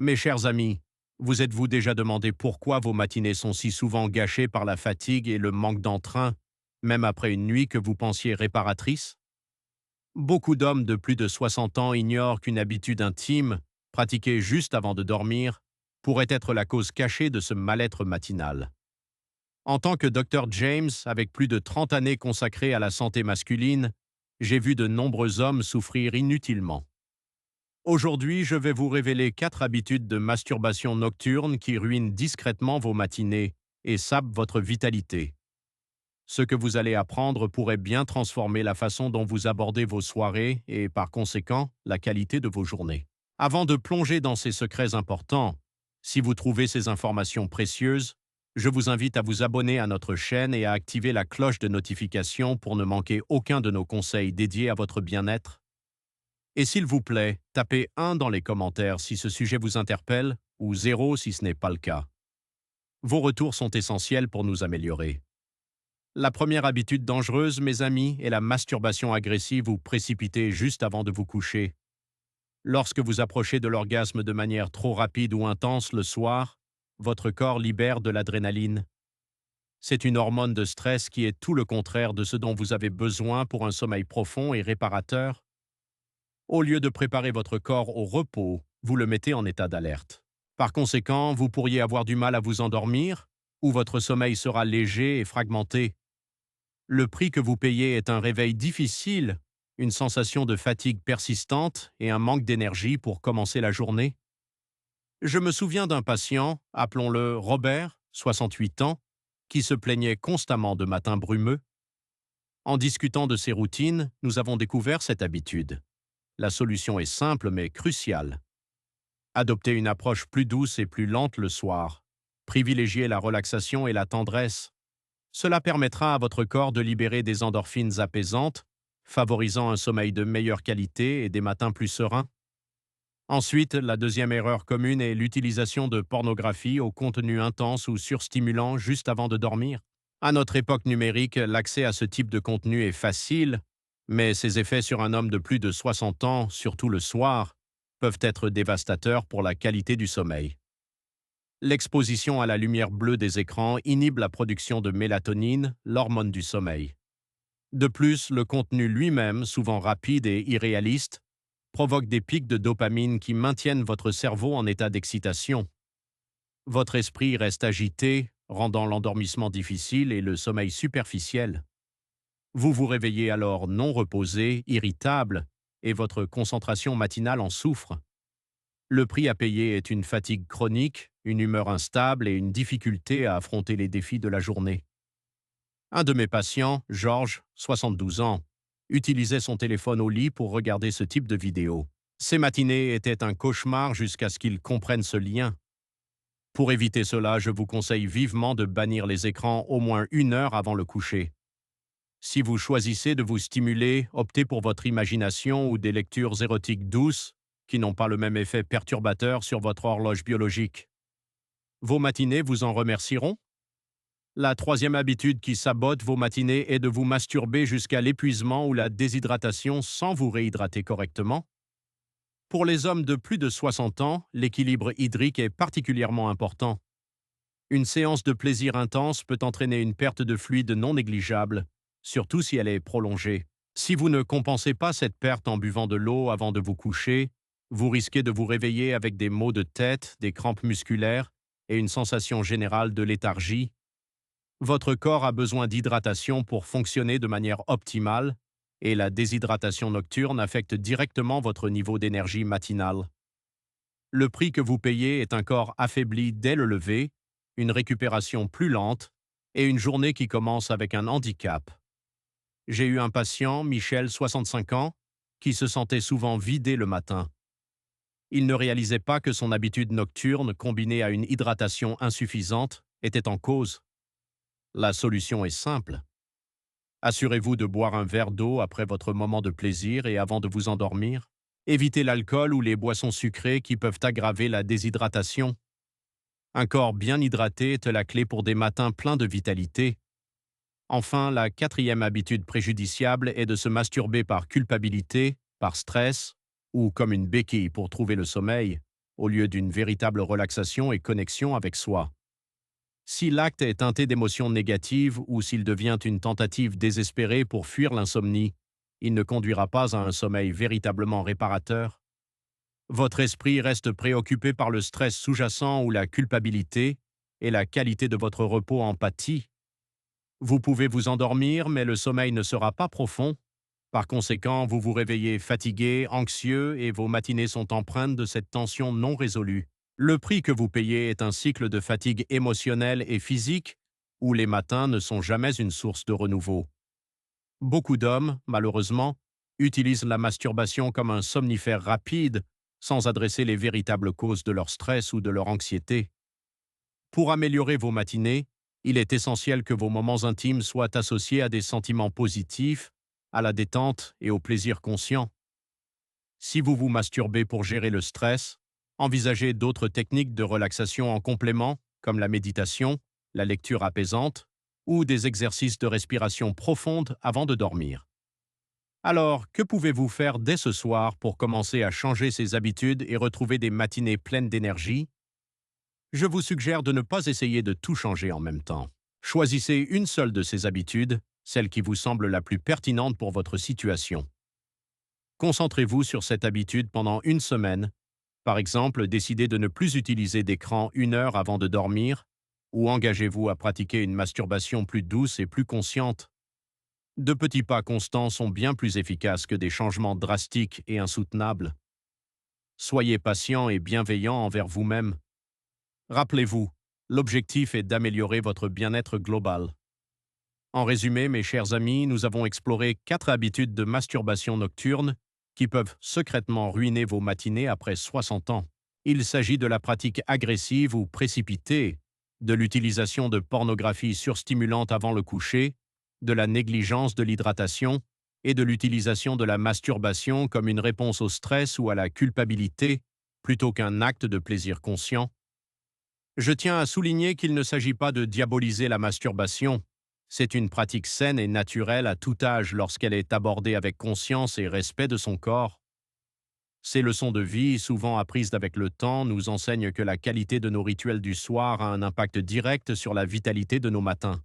Mes chers amis, vous êtes-vous déjà demandé pourquoi vos matinées sont si souvent gâchées par la fatigue et le manque d'entrain, même après une nuit que vous pensiez réparatrice? Beaucoup d'hommes de plus de 60 ans ignorent qu'une habitude intime, pratiquée juste avant de dormir, pourrait être la cause cachée de ce mal-être matinal. En tant que Dr James, avec plus de 30 années consacrées à la santé masculine, j'ai vu de nombreux hommes souffrir inutilement. Aujourd'hui, je vais vous révéler 4 habitudes de masturbation nocturne qui ruinent discrètement vos matinées et sapent votre vitalité. Ce que vous allez apprendre pourrait bien transformer la façon dont vous abordez vos soirées et, par conséquent, la qualité de vos journées. Avant de plonger dans ces secrets importants, si vous trouvez ces informations précieuses, je vous invite à vous abonner à notre chaîne et à activer la cloche de notification pour ne manquer aucun de nos conseils dédiés à votre bien-être. Et s'il vous plaît, tapez 1 dans les commentaires si ce sujet vous interpelle ou 0 si ce n'est pas le cas. Vos retours sont essentiels pour nous améliorer. La première habitude dangereuse, mes amis, est la masturbation agressive ou précipitée juste avant de vous coucher. Lorsque vous approchez de l'orgasme de manière trop rapide ou intense le soir, votre corps libère de l'adrénaline. C'est une hormone de stress qui est tout le contraire de ce dont vous avez besoin pour un sommeil profond et réparateur. Au lieu de préparer votre corps au repos, vous le mettez en état d'alerte. Par conséquent, vous pourriez avoir du mal à vous endormir, ou votre sommeil sera léger et fragmenté. Le prix que vous payez est un réveil difficile, une sensation de fatigue persistante et un manque d'énergie pour commencer la journée. Je me souviens d'un patient, appelons-le Robert, 68 ans, qui se plaignait constamment de matins brumeux. En discutant de ses routines, nous avons découvert cette habitude. La solution est simple mais cruciale. Adoptez une approche plus douce et plus lente le soir. Privilégiez la relaxation et la tendresse. Cela permettra à votre corps de libérer des endorphines apaisantes, favorisant un sommeil de meilleure qualité et des matins plus sereins. Ensuite, la deuxième erreur commune est l'utilisation de pornographie au contenu intense ou surstimulant juste avant de dormir. À notre époque numérique, l'accès à ce type de contenu est facile, mais ses effets sur un homme de plus de 60 ans, surtout le soir, peuvent être dévastateurs pour la qualité du sommeil. L'exposition à la lumière bleue des écrans inhibe la production de mélatonine, l'hormone du sommeil. De plus, le contenu lui-même, souvent rapide et irréaliste, provoque des pics de dopamine qui maintiennent votre cerveau en état d'excitation. Votre esprit reste agité, rendant l'endormissement difficile et le sommeil superficiel. Vous vous réveillez alors non reposé, irritable, et votre concentration matinale en souffre. Le prix à payer est une fatigue chronique, une humeur instable et une difficulté à affronter les défis de la journée. Un de mes patients, Georges, 72 ans, utilisait son téléphone au lit pour regarder ce type de vidéo. Ses matinées étaient un cauchemar jusqu'à ce qu'il comprenne ce lien. Pour éviter cela, je vous conseille vivement de bannir les écrans au moins 1 heure avant le coucher. Si vous choisissez de vous stimuler, optez pour votre imagination ou des lectures érotiques douces qui n'ont pas le même effet perturbateur sur votre horloge biologique. Vos matinées vous en remercieront? La troisième habitude qui sabote vos matinées est de vous masturber jusqu'à l'épuisement ou la déshydratation sans vous réhydrater correctement. Pour les hommes de plus de 60 ans, l'équilibre hydrique est particulièrement important. Une séance de plaisir intense peut entraîner une perte de fluide non négligeable, surtout si elle est prolongée. Si vous ne compensez pas cette perte en buvant de l'eau avant de vous coucher, vous risquez de vous réveiller avec des maux de tête, des crampes musculaires et une sensation générale de léthargie. Votre corps a besoin d'hydratation pour fonctionner de manière optimale, et la déshydratation nocturne affecte directement votre niveau d'énergie matinale. Le prix que vous payez est un corps affaibli dès le lever, une récupération plus lente et une journée qui commence avec un handicap. J'ai eu un patient, Michel, 65 ans, qui se sentait souvent vidé le matin. Il ne réalisait pas que son habitude nocturne, combinée à une hydratation insuffisante, était en cause. La solution est simple. Assurez-vous de boire un verre d'eau après votre moment de plaisir et avant de vous endormir. Évitez l'alcool ou les boissons sucrées qui peuvent aggraver la déshydratation. Un corps bien hydraté est la clé pour des matins pleins de vitalité. Enfin, la quatrième habitude préjudiciable est de se masturber par culpabilité, par stress ou comme une béquille pour trouver le sommeil. au lieu d'une véritable relaxation et connexion avec soi. Si l'acte est teinté d'émotions négatives ou s'il devient une tentative désespérée pour fuir l'insomnie, il ne conduira pas à un sommeil véritablement réparateur. Votre esprit reste préoccupé par le stress sous-jacent ou la culpabilité, et la qualité de votre repos en pâtit. Vous pouvez vous endormir, mais le sommeil ne sera pas profond. Par conséquent, vous vous réveillez fatigué, anxieux, et vos matinées sont empreintes de cette tension non résolue. Le prix que vous payez est un cycle de fatigue émotionnelle et physique, où les matins ne sont jamais une source de renouveau. Beaucoup d'hommes, malheureusement, utilisent la masturbation comme un somnifère rapide, sans adresser les véritables causes de leur stress ou de leur anxiété. Pour améliorer vos matinées, il est essentiel que vos moments intimes soient associés à des sentiments positifs, à la détente et au plaisir conscient. Si vous vous masturbez pour gérer le stress, envisagez d'autres techniques de relaxation en complément, comme la méditation, la lecture apaisante ou des exercices de respiration profonde avant de dormir. Alors, que pouvez-vous faire dès ce soir pour commencer à changer ces habitudes et retrouver des matinées pleines d'énergie? Je vous suggère de ne pas essayer de tout changer en même temps. Choisissez une seule de ces habitudes, celle qui vous semble la plus pertinente pour votre situation. Concentrez-vous sur cette habitude pendant une semaine. Par exemple, décidez de ne plus utiliser d'écran 1 heure avant de dormir, ou engagez-vous à pratiquer une masturbation plus douce et plus consciente. De petits pas constants sont bien plus efficaces que des changements drastiques et insoutenables. Soyez patient et bienveillant envers vous-même. Rappelez-vous, l'objectif est d'améliorer votre bien-être global. En résumé, mes chers amis, nous avons exploré 4 habitudes de masturbation nocturne qui peuvent secrètement ruiner vos matinées après 60 ans. Il s'agit de la pratique agressive ou précipitée, de l'utilisation de pornographie surstimulante avant le coucher, de la négligence de l'hydratation et de l'utilisation de la masturbation comme une réponse au stress ou à la culpabilité plutôt qu'un acte de plaisir conscient. Je tiens à souligner qu'il ne s'agit pas de diaboliser la masturbation. C'est une pratique saine et naturelle à tout âge lorsqu'elle est abordée avec conscience et respect de son corps. Ces leçons de vie, souvent apprises avec le temps, nous enseignent que la qualité de nos rituels du soir a un impact direct sur la vitalité de nos matins.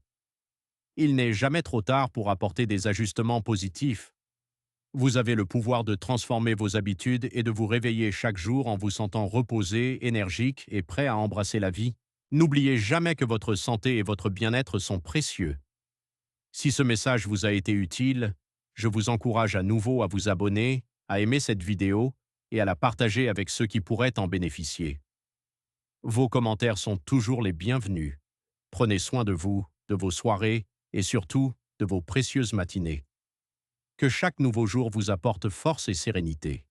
Il n'est jamais trop tard pour apporter des ajustements positifs. Vous avez le pouvoir de transformer vos habitudes et de vous réveiller chaque jour en vous sentant reposé, énergique et prêt à embrasser la vie. N'oubliez jamais que votre santé et votre bien-être sont précieux. Si ce message vous a été utile, je vous encourage à nouveau à vous abonner, à aimer cette vidéo et à la partager avec ceux qui pourraient en bénéficier. Vos commentaires sont toujours les bienvenus. Prenez soin de vous, de vos soirées et surtout de vos précieuses matinées. Que chaque nouveau jour vous apporte force et sérénité.